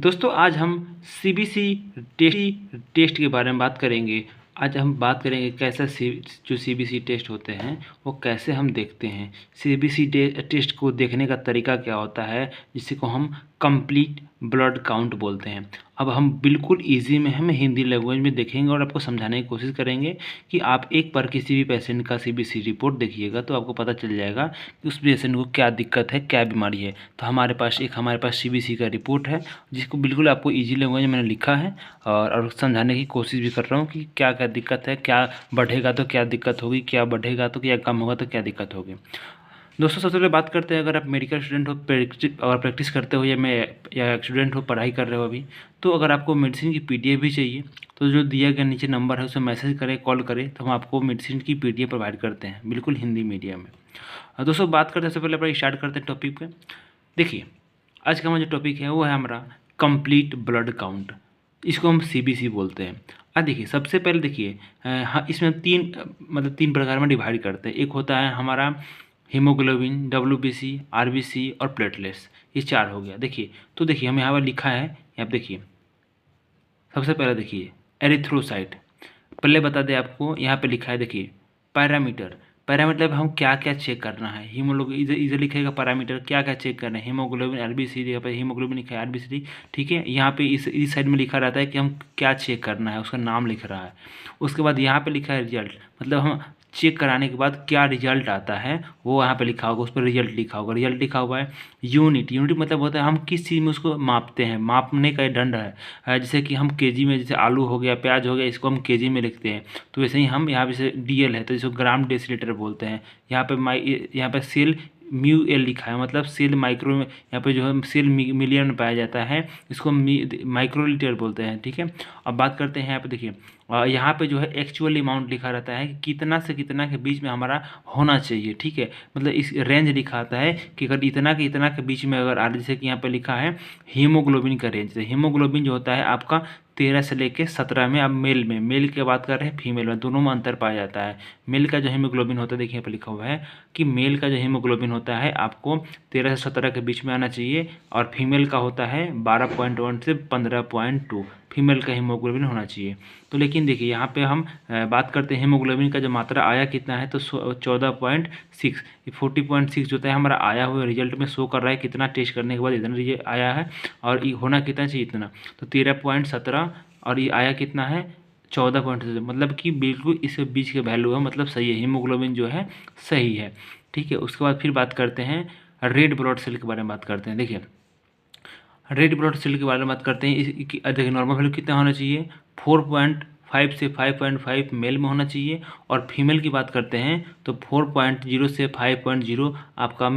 दोस्तों आज हम सीबीसी टेस्ट के बारे में बात करेंगे। आज हम बात करेंगे कैसा जो सीबीसी टेस्ट होते हैं वो कैसे हम देखते हैं। सीबीसी टेस्ट को देखने का तरीका क्या होता है, जिसे को हम कंप्लीट ब्लड काउंट बोलते हैं। अब हम बिल्कुल इजी में हम हिंदी लैंग्वेज में देखेंगे और आपको समझाने की कोशिश करेंगे कि आप एक बार किसी भी पेशेंट का सीबीसी रिपोर्ट देखिएगा तो आपको पता चल जाएगा कि उस पेशेंट को क्या दिक्कत है, क्या बीमारी है। तो हमारे पास सीबीसी का रिपोर्ट है जिसको बिल्कुल आपको इजी लैंग्वेज में मैंने लिखा है और समझाने की कोशिश भी कर रहा हूँ कि क्या क्या दिक्कत है, क्या बढ़ेगा तो क्या दिक्कत होगी, क्या बढ़ेगा तो क्या कम होगा तो क्या दिक्कत होगी। दोस्तों सबसे पहले बात करते हैं, अगर आप मेडिकल स्टूडेंट हो, अगर प्रैक्टिस करते हो या स्टूडेंट हो, पढ़ाई कर रहे हो अभी, तो अगर आपको मेडिसिन की पीडीएफ भी चाहिए तो जो दिया गया नीचे नंबर है उसे मैसेज करें, कॉल करें, तो हम आपको मेडिसिन की पीडीएफ प्रोवाइड करते हैं बिल्कुल हिंदी मीडियम में। दोस्तों बात करते हैं, सबसे पहले अपना स्टार्ट करते हैं टॉपिक पे। देखिए आज का हमारा जो टॉपिक है वो है हमारा कंप्लीट ब्लड काउंट। इसको हम सीबीसी बोलते हैं। देखिए सबसे पहले देखिए, हाँ इसमें तीन प्रकार में डिवाइड करते हैं। एक होता है हमारा हीमोग्लोबिन, डब्ल्यूबीसी, आरबीसी और प्लेटलेट्स, ये चार हो गया। देखिए तो देखिए हम यहाँ पर लिखा है, यहाँ पे देखिए सबसे पहले देखिए एरिथ्रोसाइट। पहले बता दें आपको, यहाँ पे लिखा है देखिए पैरामीटर। पैरामीटर हम क्या क्या चेक करना है, हीमोग्लोबिन इधर लिखेगा पैरामीटर क्या क्या चेक करना है, हीमोग्लोबिन, आरबीसी, यहाँ पे हीमोग्लोबिन लिखा है आरबीसी, ठीक है। यहाँ पे इस साइड में लिखा रहता है कि हम क्या चेक करना है, उसका नाम लिख रहा है। उसके बाद यहाँ पे लिखा है रिजल्ट, मतलब हम चेक कराने के बाद क्या रिजल्ट आता है वो यहाँ पे लिखा होगा, उस पर रिजल्ट लिखा होगा। रिजल्ट लिखा हुआ है। यूनिट मतलब होता है हम किस चीज़ में उसको मापते हैं, मापने का दंड है। जैसे कि हम केजी में, जैसे आलू हो गया, प्याज हो गया, इसको हम केजी में लिखते हैं। तो वैसे ही हम यहाँ पे जैसे डीएल है तो इसको ग्राम डेसीलीटर बोलते हैं। यहाँ पे सेल म्यू एल लिखा है, मतलब सेल माइक्रो में, यहाँ पे जो है सेल मिलियन में पाया जाता है, इसको माइक्रोलीटर बोलते हैं, ठीक है। अब बात करते हैं यहाँ पे देखिए, यहाँ पे जो है एक्चुअल अमाउंट लिखा रहता है कि कितना से कितना के बीच में हमारा होना चाहिए, ठीक है। मतलब इस रेंज लिखा आता है कि अगर इतना के इतना के बीच में अगर जैसे कि यहाँ पे लिखा है हीमोग्लोबिन का रेंज। हीमोग्लोबिन जो होता है आपका 13 से लेके 17 में। अब मेल की बात कर रहे हैं, फीमेल में, दोनों में अंतर पाया जाता है। मेल का जो हीमोग्लोबिन होता है, देखिए यहाँ पर लिखा हुआ है कि मेल का जो हीमोग्लोबिन होता है आपको 13 से 17 के बीच में आना चाहिए, और फीमेल का होता है 12.1 से 15.2 फीमेल का हीमोग्लोबिन होना चाहिए। तो लेकिन देखिए यहाँ पे हम बात करते हैं हीमोग्लोबिन का जो मात्रा आया कितना है, तो 14.6, 40.6 जो है हमारा आया हुआ रिजल्ट में शो कर रहा है कितना टेस्ट करने के बाद इतना रिजल्ट आया है, और ये होना कितना चाहिए इतना, तो 13.17, और ये आया कितना है 14.7, मतलब कि बिल्कुल इस बीच के वैल्यू है, मतलब सही है, हीमोग्लोबिन जो है सही है, ठीक है। उसके बाद फिर बात करते हैं रेड ब्लड सेल के बारे में बात करते हैं। देखिए रेड ब्लड सेल के बारे में बात करते हैं, देखिए नॉर्मल वैल्यू कितना होना चाहिए, 4.5 से 5.5 मेल में होना चाहिए, और फीमेल की बात करते हैं तो 4.0 से 5.0 आपका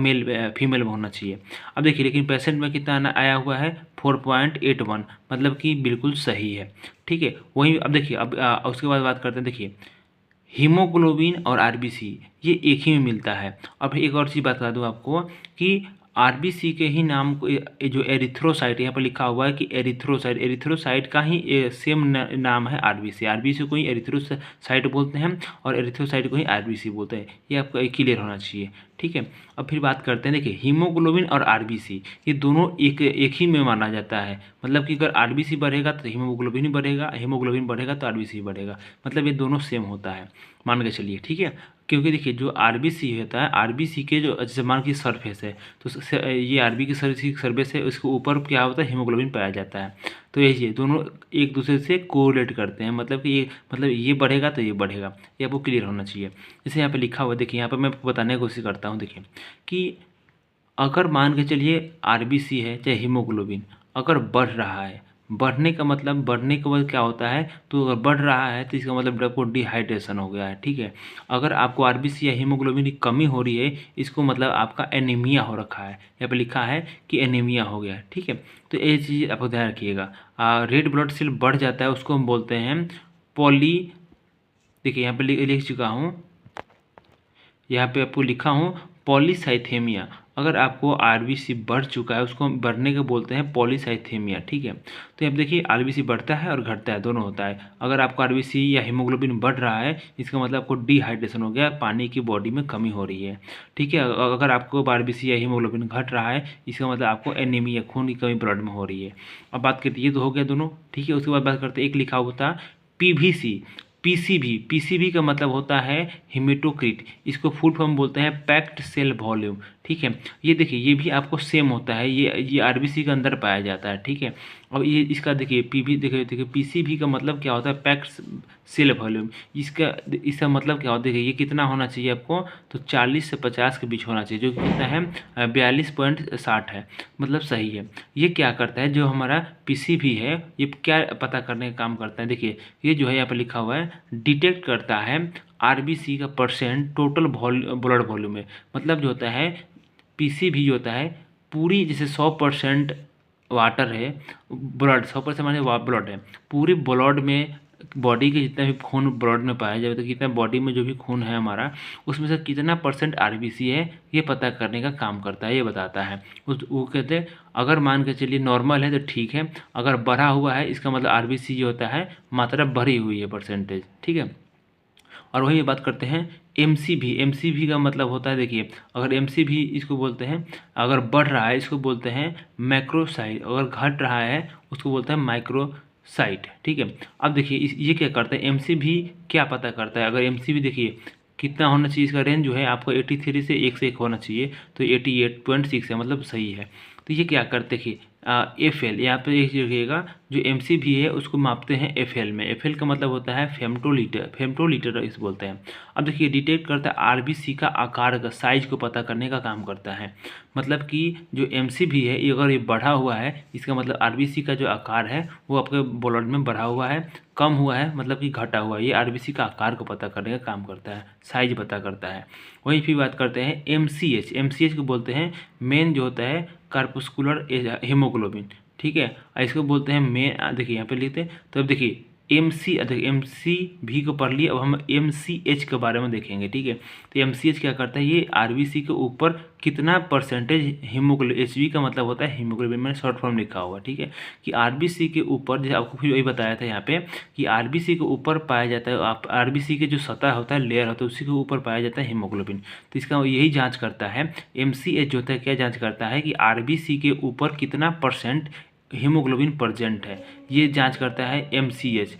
फीमेल में होना चाहिए। अब देखिए लेकिन पेशेंट में कितना आया हुआ है 4.81, मतलब कि बिल्कुल सही है, ठीक है। वहीं अब देखिए अब उसके बाद बात करते हैं, देखिए हीमोग्लोबिन और आरबीसी ये एक ही में मिलता है। अब एक और चीज़ बता दूं आपको कि आरबीसी के ही नाम को ये जो एरिथ्रोसाइट यहाँ पर लिखा हुआ है कि एरिथ्रोसाइट का ही सेम नाम है आरबीसी। आरबीसी को ही एरिथ्रोसाइट बोलते हैं और एरिथ्रोसाइट को ही आरबीसी बोलते हैं, ये आपको क्लियर होना चाहिए, ठीक है। अब फिर बात करते हैं, देखिए हीमोग्लोबिन और आरबीसी ये दोनों एक ही में माना जाता है, मतलब कि अगर आरबीसी बढ़ेगा तो हीमोग्लोबिन ही बढ़ेगा, हीमोग्लोबिन बढ़ेगा तो आरबीसी बढ़ेगा, मतलब ये दोनों सेम होता है, मान के चलिए, ठीक है। क्योंकि देखिए जो आरबीसी होता है, आरबीसी के जो जैसे मान की सरफेस है, तो ये आरबी की सरफेस है, उसके ऊपर क्या होता है हीमोग्लोबिन पाया जाता है। तो यही है, दोनों एक दूसरे से कोरिलेट करते हैं, मतलब कि ये बढ़ेगा तो ये बढ़ेगा, ये आपको क्लियर होना चाहिए। जैसे यहाँ पे लिखा हुआ है, देखिए यहाँ पे मैं आपको बताने की कोशिश करता हूँ। देखिए कि अगर मान के चलिए आरबीसी है चाहे हीमोग्लोबिन अगर बढ़ रहा है, बढ़ने का मतलब बढ़ने के बाद क्या होता है, तो अगर बढ़ रहा है तो इसका मतलब आपको डिहाइड्रेशन हो गया है, ठीक है। अगर आपको आरबीसी या हीमोग्लोबिन की कमी हो रही है, इसको मतलब आपका एनीमिया हो रखा है, यहाँ पे लिखा है कि एनीमिया हो गया है, ठीक है। तो ये चीज़ आपको ध्यान रखिएगा। रेड ब्लड सेल बढ़ जाता है उसको हम बोलते हैं पॉली, देखिए यहाँ पे लिख चुका हूँ, यहाँ पे आपको लिखा हूँ पॉलीसाइथेमिया। अगर आपको आरबीसी बढ़ चुका है उसको बढ़ने को बोलते हैं पॉलीसाइथेमिया, ठीक है। तो अब देखिए आरबीसी बढ़ता है और घटता है, दोनों होता है। अगर आपका आरबीसी या हीमोग्लोबिन बढ़ रहा है इसका मतलब आपको डिहाइड्रेशन हो गया, पानी की बॉडी में कमी हो रही है, ठीक है। अगर आपको आरबीसी या हीमोग्लोबिन घट रहा है इसका मतलब आपको एनीमिया, खून की कमी ब्लड में हो रही है। अब बात करते ये तो हो गया दोनों, ठीक है। उसके बाद बात करते हैं एक लिखा होता पीवीसी, पीसीबी। पीसीबी का मतलब होता है हिमेटोक्रिट, इसको फुल फॉर्म बोलते हैं पैक्ड सेल वॉल्यूम, ठीक है। ये देखिए ये भी आपको सेम होता है, ये आरबीसी के अंदर पाया जाता है, ठीक है। और ये इसका देखिए पीवी देखिए पीसीबी का मतलब क्या होता है पैक्ड सेल वॉल्यूम, इसका मतलब क्या होता है, देखिए ये कितना होना चाहिए आपको, तो 40 से 50 के बीच होना चाहिए, जो कितना है 42.60 है, मतलब सही है। ये क्या करता है जो हमारा पीसीबी है, ये क्या पता करने का काम करता है, देखिए ये जो है यहाँ पर लिखा हुआ है डिटेक्ट करता है आरबीसी का परसेंट टोटल ब्लड वॉल्यूम में। मतलब जो होता है पीसीबी जो होता है पूरी, जैसे 100% वाटर है, ब्लड 100% माने ब्लड है, पूरी ब्लड में बॉडी के जितना भी खून ब्लड में पाया जाए, तो कितना बॉडी में जो भी खून है हमारा उसमें से कितना परसेंट आरबीसी है ये पता करने का काम करता है, ये बताता है। वो कहते हैं अगर मान के चलिए नॉर्मल है तो ठीक है, अगर बढ़ा हुआ है इसका मतलब आरबीसी जो होता है मात्रा बढ़ी हुई है परसेंटेज, ठीक है। और वही बात करते हैं एमसीवी। एमसीवी का मतलब होता है देखिए, अगर एमसीवी इसको बोलते हैं, अगर बढ़ रहा है इसको बोलते हैं मैक्रोसाइट, अगर घट रहा है उसको बोलते हैं माइक्रोसाइट, ठीक है। अब देखिए ये क्या करता है, एमसीवी क्या पता करता है, अगर एमसीवी देखिए कितना होना चाहिए, इसका रेंज जो है आपको 83 से 1 से 1 होना चाहिए, तो 88.6 है, मतलब सही है। तो ये क्या करते देखिए एफ एल, यहाँ पे एक रखिएगा, जो एम सी भी है उसको मापते हैं एफ एल में। एफ एल का मतलब होता है फेम्टोलीटर, फेम्टोलीटर इस बोलते हैं। अब देखिए डिटेक्ट करता है आरबीसी का आकार का साइज को पता करने का काम करता है। मतलब कि जो एम सी भी है ये अगर ये बढ़ा हुआ है इसका मतलब आरबीसी का जो आकार है वो आपके ब्लड में बढ़ा हुआ है, कम हुआ है मतलब कि घटा हुआ है, ये आरबीसी का आकार को पता करने का काम करता है, साइज पता करता है। वहीं फिर बात करते हैं एमसीएच। एमसीएच को बोलते हैं मेन जो होता है कार्पुस्कुलर हीमोग्लोबिन, ठीक है। इसको बोलते हैं मेन, देखिए यहाँ पे लिखते हैं, तो अब देखिए एम सी भी को पढ़ लिए, अब हम एम सी एच के बारे में देखेंगे, ठीक है। तो एम सी एच क्या करता है, ये आर बी सी के ऊपर कितना परसेंटेज हीमोग्लोबिन, एच बी का मतलब होता है हीमोग्लोबिन, मैंने शॉर्ट फॉर्म लिखा हुआ, ठीक है। कि आर बी सी के ऊपर, जैसे आपको फिर वही बताया था यहाँ पे कि आर बी सी के ऊपर पाया जाता है, आप आर बी सी के जो सतह होता है, लेयर होता है, उसी के ऊपर पाया जाता है हीमोग्लोबिन। तो इसका यही जाँच करता है एम सी एच जो होता है, क्या जाँच करता है कि आर बी सी के ऊपर कितना परसेंट हीमोग्लोबिन प्रेजेंट है, ये जांच करता है एमसीएच।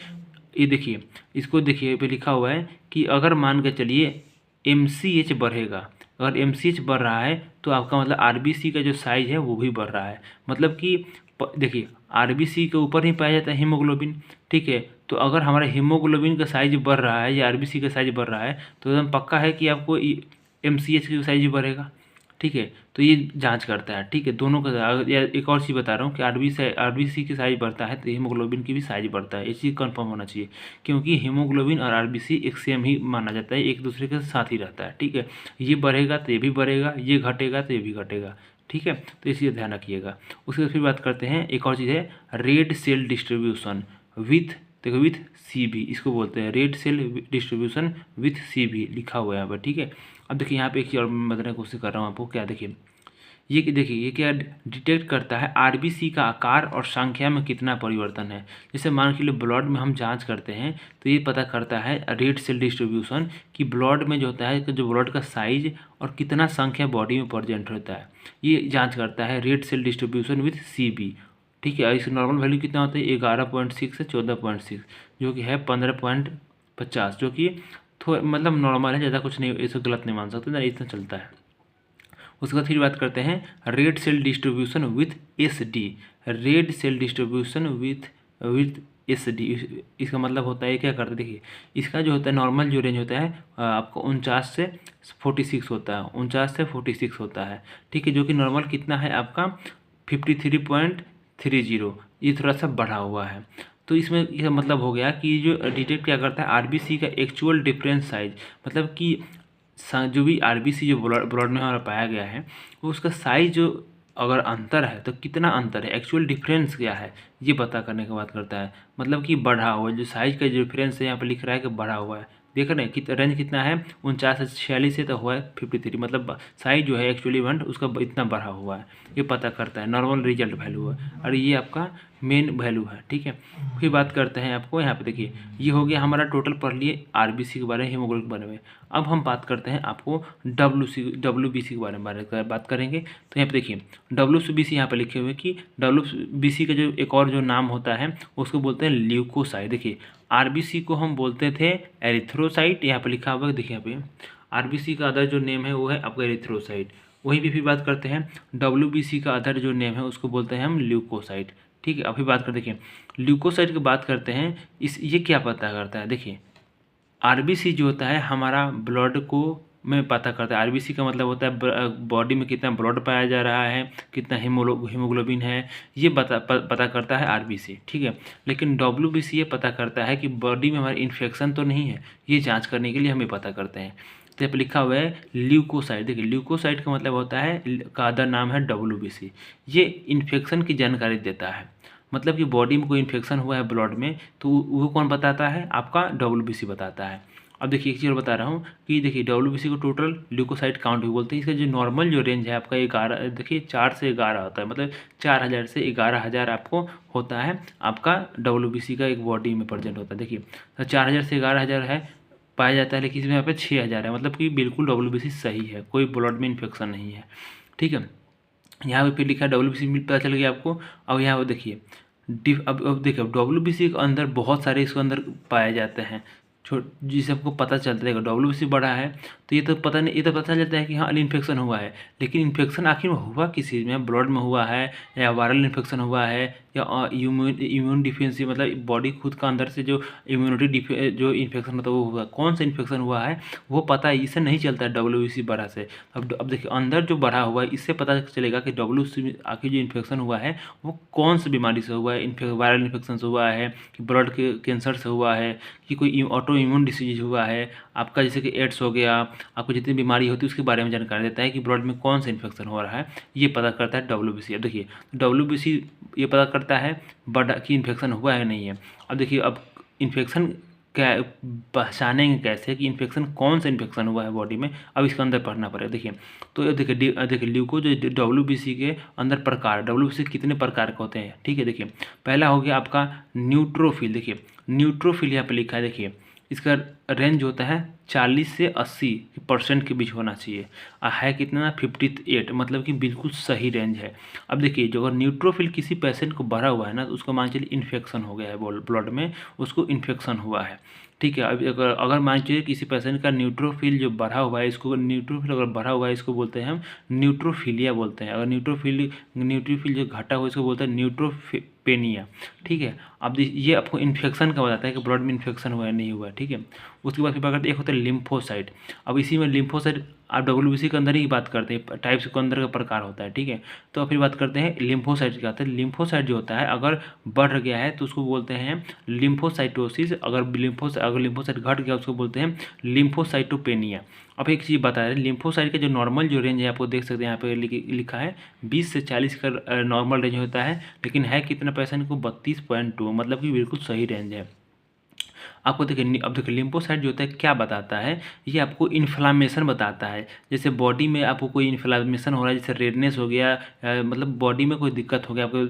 ये देखिए इसको देखिए पे लिखा हुआ है कि अगर मान के चलिए एमसीएच बढ़ेगा, अगर एमसीएच बढ़ रहा है तो आपका मतलब आरबीसी का जो साइज है वो भी बढ़ रहा है। मतलब कि देखिए आरबीसी के ऊपर ही पाया जाता है हीमोग्लोबिन, ठीक है। तो अगर हमारा हीमोग्लोबिन का साइज बढ़ रहा है या आरबीसी का साइज बढ़ रहा है तो एकदम पक्का है कि आपको एमसीएच का साइज भी बढ़ेगा, ठीक है। तो ये जांच करता है, ठीक है, दोनों का। या एक और चीज़ बता रहा हूँ कि आरबीसी की साइज बढ़ता है तो हीमोग्लोबिन की भी साइज बढ़ता है, ये चीज़ कंफर्म होना चाहिए, क्योंकि हीमोग्लोबिन और आरबीसी एक सेम ही माना जाता है, एक दूसरे के साथ ही रहता है, ठीक है। ये बढ़ेगा तो ये भी बढ़ेगा, ये घटेगा तो ये भी घटेगा, ठीक है। तो इसी ध्यान रखिएगा। उसके बाद फिर बात करते हैं, एक और चीज़ है रेड सेल डिस्ट्रीब्यूशन विथ, देखो विथ सी बी, इसको बोलते हैं red cell distribution with C B, लिखा हुआ है यहाँ पर, ठीक है। अब देखिए यहाँ पे एक चीज़ और मैं बताने की कोशिश कर रहा हूँ आपको, क्या देखिए ये देखिए ये क्या डिटेक्ट करता है आरबीसी का आकार और संख्या में कितना परिवर्तन है। जैसे मान के लिए ब्लड में हम जांच करते हैं तो ये पता करता है रेड सेल डिस्ट्रीब्यूशन कि ब्लड में जो होता है जो ब्लड का साइज और कितना संख्या बॉडी में प्रेजेंट होता है, ये जाँच करता है red cell distribution with C B, ठीक है। इसका नॉर्मल वैल्यू कितना होता है 11.6 से 14.6, जो कि है 15.50, जो कि थोड़ा मतलब नॉर्मल है, ज़्यादा कुछ नहीं, इसे गलत नहीं मान सकते ना, इतना चलता है। उसके बाद फिर बात करते हैं red cell distribution with S D. Red cell distribution with S D, इसका मतलब होता है क्या करते हैं, देखिए इसका जो होता है नॉर्मल जो रेंज होता है आपको 49 से 46 होता है, 49 से 46 होता है, ठीक है। जो कि नॉर्मल कितना है आपका 53.30, ये थोड़ा सा बढ़ा हुआ है। तो इसमें यह मतलब हो गया कि जो डिटेक्ट क्या करता है आरबीसी का एक्चुअल डिफरेंस साइज, मतलब कि जो भी आरबीसी जो ब्लड में हमारा पाया गया है वो उसका साइज जो अगर अंतर है तो कितना अंतर है, एक्चुअल डिफरेंस क्या है, ये पता करने की बात करता है। मतलब कि बढ़ा हुआ जो साइज का जो डिफरेंस है यहाँ पे लिख रहा है कि बढ़ा हुआ है, देख रहे हैं कि रेंज कितना है 49 से 46 से तो हुआ है 53, मतलब साइज जो है एक्चुअली इवेंट उसका इतना बढ़ा हुआ है, ये पता करता है नॉर्मल रिजल्ट वैल्यू है, और ये आपका मेन वैल्यू है। ठीक है, फिर बात करते हैं आपको यहाँ पे देखिए, ये हो गया हमारा टोटल पढ़ लिए आरबीसी के बारे में, हीमोग्लोबिन के बारे में। अब हम बात करते हैं आपको डब्ल्यूबीसी के बारे में बात करेंगे। तो यहाँ पे देखिए डब्ल्यूबीसी यहाँ पे लिखे हुए कि डब्ल्यूबीसी का जो एक और जो नाम होता है उसको बोलते हैं ल्यूकोसाइट। देखिए आरबीसी को हम बोलते थे एरिथ्रोसाइट, यहाँ पे लिखा हुआ है देखिए यहाँ पे आरबीसी का अदर जो नेम है वो है आपका एरिथ्रोसाइट। वहीं पे फिर बात करते हैं डब्ल्यूबीसी का अदर जो नेम है उसको बोलते हैं हम ल्यूकोसाइट। ठीक है, अभी बात करते देखिए ल्यूकोसाइट की बात करते हैं, ये क्या पता करता है। देखिए आरबीसी जो होता है हमारा ब्लड को में पता करता है। आरबीसी का मतलब होता है बॉडी में कितना ब्लड पाया जा रहा है, कितना हीमोग्लोबिन है, ये पता करता है आरबीसी। ठीक है, लेकिन डब्ल्यूबीसी ये पता करता है कि बॉडी में हमारे इन्फेक्शन तो नहीं है, ये जांच करने के लिए हमें पता करते हैं। तो यहाँ पे लिखा हुआ है ल्यूकोसाइट। देखिए ल्यूकोसाइट का मतलब होता है का अदर नाम है डब्ल्यूबीसी, ये इन्फेक्शन की जानकारी देता है। मतलब कि बॉडी में कोई इन्फेक्शन हुआ है ब्लड में तो वो कौन बताता है, आपका डब्ल्यूबीसी बताता है। अब देखिए एक चीज़ और बता रहा हूँ कि देखिए डब्ल्यूबीसी को टोटल ल्यूकोसाइट काउंट भी बोलते हैं। इसका जो नॉर्मल जो रेंज है आपका 11, देखिए 4 से 11 होता है, मतलब 4000 से 11000 आपको होता है आपका डब्ल्यूबीसी का एक बॉडी में प्रेजेंट होता है। देखिए 4000 से 11000 है पाया जाता है, लेकिन इसमें यहाँ पे 6000 है, मतलब कि बिल्कुल डब्ल्यूबीसी सही है, कोई ब्लड में इन्फेक्शन नहीं है। ठीक है, यहाँ पे फिर लिखा है डब्ल्यूबीसी पता चल गया आपको। अब यहाँ पर देखिए अब देखिए डब्ल्यूबीसी के अंदर बहुत सारे इसके अंदर पाए जाते हैं, जिससे आपको पता चलता है डब्ल्यूबीसी बढ़ा है तो ये तो पता नहीं, ये तो पता चलता है कि हाँ इन्फेक्शन हुआ है, लेकिन इन्फेक्शन आखिर में हुआ किस चीज़ में, ब्लड में हुआ है या वायरल इन्फेक्शन हुआ है या इम्यून डिफिशियंसी, मतलब बॉडी खुद का अंदर से जो इम्यूनिटी जो इन्फेक्शन होता है वो हुआ, कौन सा इन्फेक्शन हुआ है वो पता है, इससे नहीं चलता है डब्ल्यूबीसी बढ़ा से। अब देखिए अंदर जो बढ़ा हुआ है इससे पता चलेगा कि डब्ल्यूबीसी आखिर जो इन्फेक्शन हुआ है वो कौन सी बीमारी से हुआ है, वायरल इन्फेक्शन से हुआ है कि ब्लड के कैंसर से हुआ है कि कोई ऑटो इम्यून डिसीज हुआ है आपका, जैसे कि एड्स हो गया, आपको जितनी बीमारी होती है उसके बारे में जानकारी देता है कि ब्लड में कौन सा इन्फेक्शन हो रहा है, ये पता करता है डब्ल्यूबीसी। अब देखिए डब्ल्यूबीसी ये पता करता है बड़ा कि इन्फेक्शन हुआ है नहीं है। अब देखिए अब इन्फेक्शन क्या पहचानेंगे कैसे कि इन्फेक्शन कौन सा इन्फेक्शन हुआ है बॉडी में, अब इसके अंदर पढ़ना पड़ेगा। देखिए तो देखिए ल्यूको जो डब्ल्यूबीसी के अंदर प्रकार, डब्ल्यूबीसी कितने प्रकार के होते हैं। ठीक है, देखिए पहला हो गया आपका न्यूट्रोफिल। देखिए न्यूट्रोफिल यहाँ पे लिखा है, देखिए इसका रेंज होता है 40 से 80% के बीच होना चाहिए, है कितना 58, मतलब कि बिल्कुल सही रेंज है। अब देखिए जो अगर न्यूट्रोफिल किसी पेशेंट को बढ़ा हुआ है ना तो उसको मान चलिए इन्फेक्शन हो गया है ब्लड में, उसको इन्फेक्शन हुआ है। ठीक है, अब अगर मान चलिए किसी पेशेंट का न्यूट्रोफिल जो बढ़ा हुआ है, इसको न्यूट्रोफिल अगर बढ़ा हुआ है इसको बोलते हैं हम न्यूट्रोफिलिया बोलते हैं। अगर न्यूट्रोफिल जो घटा हुआ इसको बोलते हैं न्यूट्रोपेनिया। ठीक है, अब ये आपको इन्फेक्शन का बताता है कि ब्लड में इन्फेक्शन हुआ है नहीं हुआ है। ठीक है, उसके बाद फिर बात करते हैं एक होता है लिम्फोसाइट। अब इसी में लिम्फोसाइट आप डब्ल्यूबीसी के अंदर ही बात करते हैं, टाइप्स के अंदर का प्रकार होता है। ठीक है, तो फिर बात करते हैं लिम्फोसाइट क्या होता है। लिम्फोसाइट जो होता है अगर बढ़ गया है तो उसको बोलते हैं लिम्फोसाइटोसिस, अगर लिम्फोसाइट घट गया उसको बोलते हैं लिम्फोसाइटोपेनिया। अब एक चीज़ बता रहे हैं, लिम्फोसाइट का जो नॉर्मल जो रेंज है आपको देख सकते हैं यहाँ पे लिखा है 20 से 40 का नॉर्मल रेंज होता है, लेकिन है कितना पेशेंट को 32.2, मतलब कि बिल्कुल सही रेंज है। आपको देखिए अब देखिए लिम्फोसाइट जो होता है क्या बताता है, ये आपको इन्फ्लामेशन बताता है। जैसे बॉडी में आपको कोई इन्फ्लामेशन हो रहा है, जैसे रेडनेस हो गया, मतलब बॉडी में कोई दिक्कत हो गया आपको,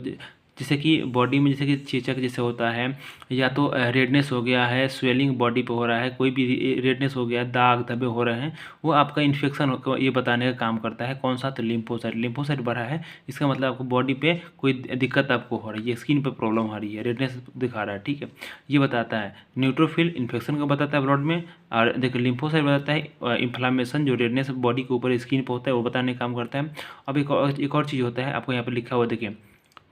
जैसे कि बॉडी में जैसे कि चेचक जैसे होता है, या तो रेडनेस हो गया है, स्वेलिंग बॉडी पे हो रहा है, कोई भी रेडनेस हो गया, दाग धब्बे हो रहे हैं, वो आपका इन्फेक्शन ये बताने का काम करता है। कौन सा, तो लिम्फोसाइट बढ़ा है, इसका मतलब आपको बॉडी पे कोई दिक्कत आपको हो रही है, स्किन पे प्रॉब्लम आ रही है, रेडनेस दिखा रहा है। ठीक है, ये बताता है। न्यूट्रोफिल इन्फेक्शन का बताता है ब्लड में, और देखिए लिम्फोसाइट बताता है इन्फ्लामेशन, जो रेडनेस बॉडी के ऊपर स्किन पे होता है वो बताने का काम करता है। अब एक और चीज़ होता है आपको यहाँ पर लिखा हुआ देखिए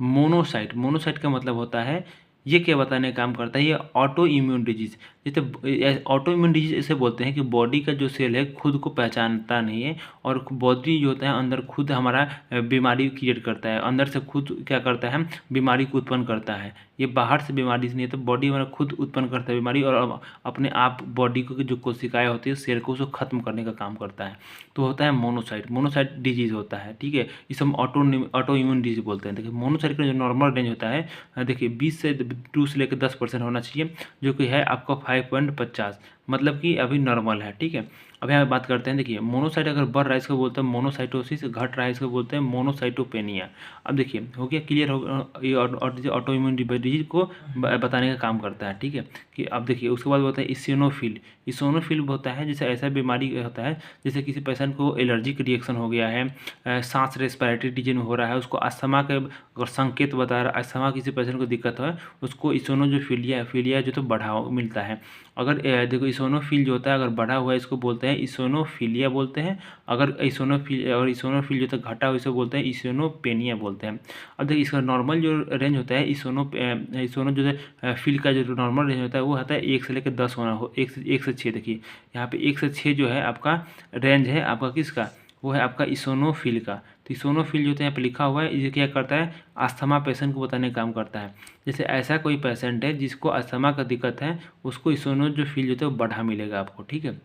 मोनोसाइट का मतलब होता है, ये क्या बताने का काम करता है, ये ऑटो इम्यून डिजीज। जैसे ऑटो इम्यून डिजीज इसे बोलते हैं कि बॉडी का जो सेल है खुद को पहचानता नहीं है, और बॉडी जो होता है अंदर खुद हमारा बीमारी क्रिएट करता है, अंदर से खुद क्या करता है, बीमारी को उत्पन्न करता है। ये बाहर से बीमारी से नहीं है, तो बॉडी हमारा खुद उत्पन्न करता है बीमारी, और अपने आप बॉडी को जो कोशिकाएँ होती है सेल को उसको खत्म करने का काम करता है। तो होता है मोनोसाइट डिजीज होता है। ठीक है, इसे हम ऑटो इम्यून डिजीज बोलते हैं। देखिए मोनोसाइट का जो नॉर्मल रेंज होता है देखिए 20 से 2 से लेकर 10% होना चाहिए, जो कि है आपका 5.50, मतलब कि अभी नॉर्मल है, ठीक है। अब यहाँ बात करते हैं, देखिए मोनोसाइट अगर बढ़ रहा है इसको बोलते हैं मोनोसाइटोसिस, घट रहा है इसको बोलते हैं मोनोसाइटोपेनिया। अब देखिए हो गया क्लियर, हो ये ऑटो इम्यून डिजीज को बताने का काम करता है, ठीक है। कि अब देखिए उसके बाद होता है इसिनोफिल। इसिनोफिल होता है जैसे ऐसा बीमारी होता है जैसे किसी पेशेंट को एलर्जिक रिएक्शन हो गया है, सांस रेस्पिरेटरी डिजीज हो रहा है, उसको अस्थमा के अगर संकेत बता रहा है, अस्थमा किसी पेशेंट को दिक्कत है, उसको इसिनोफिलिया जो तो बढ़ावा मिलता है। अगर देखो इसिनोफिल जो होता है अगर बढ़ा हुआ है इसको बोलते हैं इसिनोफिलिया बोलते हैं। अगर इसिनोफिल जो तो घटा हुआ इसे बोलते हैं इसिनोपेनिया बोलते हैं। अब देखिए इसका नॉर्मल जो रेंज होता है इसिनो जो है फिल का जो नॉर्मल रेंज होता है वो होता है 1 से लेकर 10 होना हो, 1 से 6। देखिए यहाँ पे 1 से 6 जो है आपका रेंज है आपका किसका, वो है आपका इसिनोफिल का। तो इसिनोफिल जो होता है यहाँ पे लिखा हुआ है, ये क्या करता है, अस्थमा पेशेंट को बताने का काम करता है। जैसे ऐसा कोई पेशेंट है जिसको अस्थमा का दिक्कत है, उसको इसिनोफिल जो होता है वो बढ़ा मिलेगा आपको, ठीक है।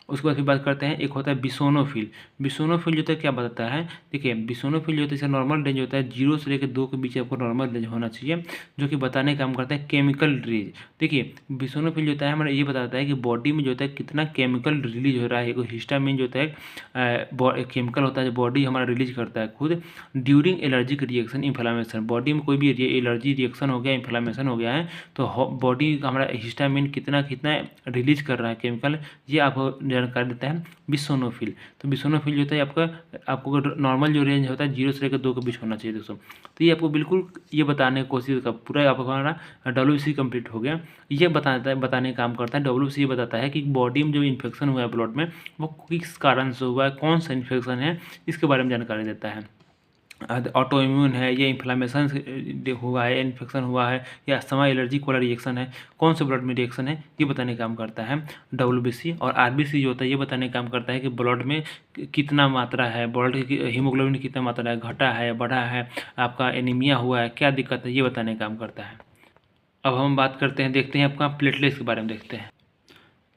उसके बाद फिर बात करते हैं, एक होता है बिसोनोफिल। बिसोनोफिल जो होता है क्या बताता है, देखिए बिसोनोफिल जो होता है इसका नॉर्मल रेंज होता है 0 से लेकर 2 के बीच आपको नॉर्मल रेंज होना चाहिए, जो कि बताने का काम करता है केमिकल रिलीज। देखिए बिसोनोफिल जो होता है हमारा ये बताता है कि बॉडी में जो होता है कितना केमिकल रिलीज हो रहा है। हिस्टामिन जो होता है केमिकल होता है जो बॉडी हमारा रिलीज करता है खुद during allergic reaction inflammation. Body में कोई भी एलर्जी रिएक्शन हो गया, इन्फ्लामेशन हो गया है, तो बॉडी हमारा हिस्टामिन कितना कितना रिलीज कर रहा है केमिकल, ये आपको जानकारी देता है बिसोनोफिल। तो बिसोनोफिल जो होता है आपको नॉर्मल जो रेंज होता है 0 से लेकर 2 के बीच होना चाहिए दोस्तों। तो ये आपको बिल्कुल ये बताने की कोशिश का पूरा आपका हमारा WBC कंप्लीट हो गया। ये बताने का काम करता है WBC। ये बताता है कि बॉडी में जो इन्फेक्शन हुआ है ब्लड में वो किस कारण से हुआ है, कौन सा इन्फेक्शन है, इसके बारे में जानकारी देता है। ऑटो इम्यून है, ये इन्फ्लामेशन हुआ है, इन्फेक्शन हुआ है, या अस्थमा एलर्जी वाला रिएक्शन है, कौन से ब्लड में रिएक्शन है, ये बताने का काम करता है WBC। और RBC जो होता है ये बताने का काम करता है कि ब्लड में कितना मात्रा है, ब्लड की हीमोग्लोबिन की कितना मात्रा है, घटा है, बढ़ा है, आपका एनीमिया हुआ है, क्या दिक्कत है, ये बताने का काम करता है। अब हम बात करते हैं, देखते हैं आपका प्लेटलेट्स के बारे में देखते हैं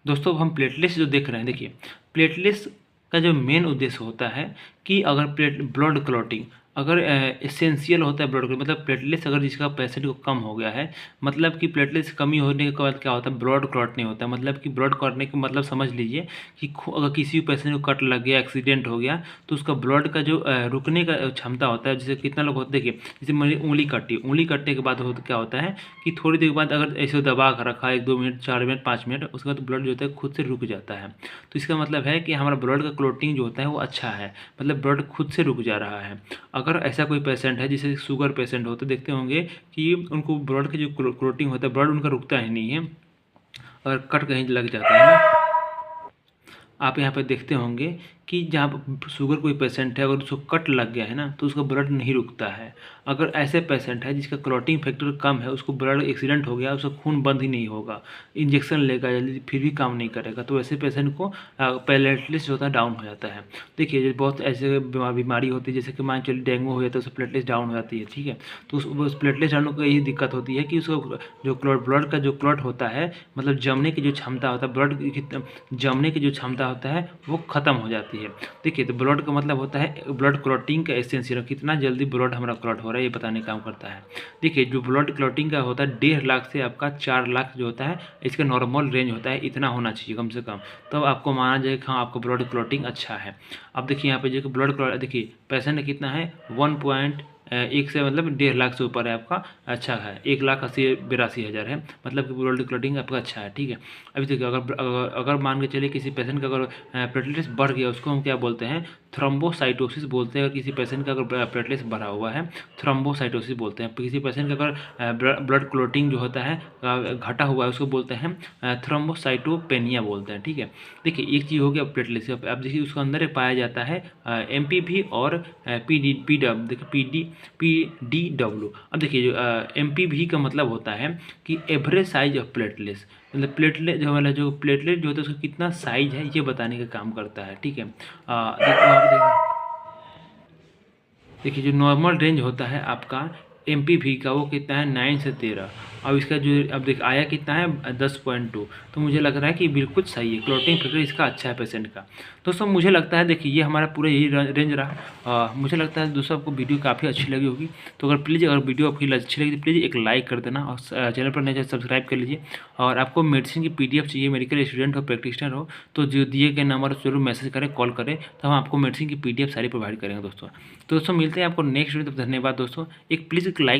दोस्तों। हम प्लेटलेट्स जो देख रहे हैं, देखिए प्लेटलेट्स का जो मेन उद्देश्य होता है कि अगर ब्लड क्लॉटिंग अगर एसेंशियल होता है ब्लड, मतलब प्लेटलेट्स अगर जिसका पेशेंट को कम हो गया है, मतलब कि प्लेटलेट्स कमी होने के बाद क्या होता है, ब्लड क्लॉट नहीं होता है। मतलब कि ब्लड क्लॉटने का मतलब समझ लीजिए कि अगर किसी पेशेंट को कट लग गया, एक्सीडेंट हो गया, तो उसका ब्लड का जो रुकने का क्षमता होता है, जैसे कितना लोग होते, देखिए जैसे मेरी उंगली कटी, उंगली कटने के बाद क्या होता है कि थोड़ी देर बाद अगर ऐसे दबा कर रखा 1-2 मिनट, 4 मिनट, 5 मिनट, उसके बाद ब्लड जो होता है खुद से रुक जाता है। तो इसका मतलब है कि हमारा ब्लड का क्लॉटिंग जो होता है वो अच्छा है, मतलब ब्लड खुद से रुक जा रहा है। अगर ऐसा कोई पेशेंट है जैसे शुगर पेशेंट होते, देखते होंगे कि उनको ब्लड के जो क्लॉटिंग होता है, ब्लड उनका रुकता ही नहीं है, अगर कट कहीं लग जाता है ना, आप यहाँ पे देखते होंगे कि जहाँ पर शुगर कोई पेशेंट है अगर उसको कट लग गया है ना तो उसका ब्लड नहीं रुकता है। अगर ऐसे पेशेंट है जिसका क्लॉटिंग फैक्टर कम है, उसको ब्लड एक्सीडेंट हो गया, उसका खून बंद ही नहीं होगा, इंजेक्शन लेगा जल्दी फिर भी काम नहीं करेगा, तो ऐसे पेशेंट को प्लेटलेट्स जो होता है डाउन हो जाता है। देखिए बहुत ऐसे बीमारी होती है जैसे कि मान चलिए डेंगू हो जाता है, उससे प्लेटलेट्स डाउन हो जाती है, ठीक है। तो उस प्लेटलेट्स डाउन को यही दिक्कत होती है कि उसको जो ब्लड का जो क्लॉट होता है, मतलब जमने की जो क्षमता होता है, ब्लड जमने की जो क्षमता होता है वो ख़त्म हो जाती है। देखिए तो ब्लड का मतलब होता है ब्लड क्लॉटिंग का एसेंशियल, कितना जल्दी ब्लड हमारा क्लॉट हो रहा है ये बताने का काम करता है। देखिए जो ब्लड क्लॉटिंग का होता है 1.5 लाख से आपका 4 लाख जो होता है, इसका नॉर्मल रेंज होता है, इतना होना चाहिए कम से कम, तब तो आपको माना जाए कि हाँ आपका ब्लड क्लॉटिंग अच्छा है। अब देखिए यहाँ पे जो ब्लड क्लॉट, देखिए पेशेंट कितना है 1.1 से मतलब 1.5 लाख से ऊपर है आपका, अच्छा है 1,80,82,000 है, मतलब कि ब्लड क्लॉटिंग आपका अच्छा है, ठीक है। अभी देखिए अगर मान के चलिए किसी पेशेंट का अगर प्लेटलेट्स बढ़ गया, उसको हम क्या बोलते हैं, थ्रोम्बोसाइटोसिस बोलते हैं। अगर किसी पेशेंट का अगर प्लेटलेट्स बढ़ा हुआ है थ्रोम्बोसाइटोसिस बोलते हैं। किसी पेशेंट का अगर ब्लड क्लॉटिंग जो होता है घटा हुआ है उसको बोलते हैं थ्रोम्बोसाइटोपेनिया बोलते हैं, ठीक है। देखिए एक चीज़ हो गया प्लेटलेट्स, अब देखिए उसके अंदर एक पाया जाता है MPV और PDW। अब देखिए जो MPV का मतलब होता है कि एवरेज साइज ऑफ प्लेटलेट्स, मतलब प्लेटलेट जो वाला जो प्लेटलेट जो होता है उसका कितना साइज है ये बताने का काम करता है, ठीक है। देखिए जो नॉर्मल रेंज होता है आपका MPV का वो कितना है 9 से 13, अब इसका जो अब देख आया कितना है 10.2, तो मुझे लग रहा है कि बिल्कुल सही है, क्लॉटिंग फैक्टर इसका अच्छा है पेशेंट का। दोस्तों मुझे लगता है देखिए ये हमारा पूरा यही रेंज रहा। मुझे लगता है दोस्तों आपको वीडियो काफ़ी अच्छी लगी होगी, तो अगर वीडियो आपकी अच्छी लगी तो प्लीज़ एक लाइक कर देना और चैनल पर नए सब्सक्राइब कर लीजिए। और आपको मेडिसिन की PDF चाहिए, मेडिकल स्टूडेंट हो, प्रैक्टिशनर हो, तो जो दिए गए नंबर पर जरूर मैसेज करें, कॉल करें, तो हम आपको मेडिसिन की PDF सारी प्रोवाइड करेंगे दोस्तों। तो दोस्तों मिलते हैं आपको नेक्स्ट वीडियो, धन्यवाद दोस्तों। एक प्लीज़ एक लाइक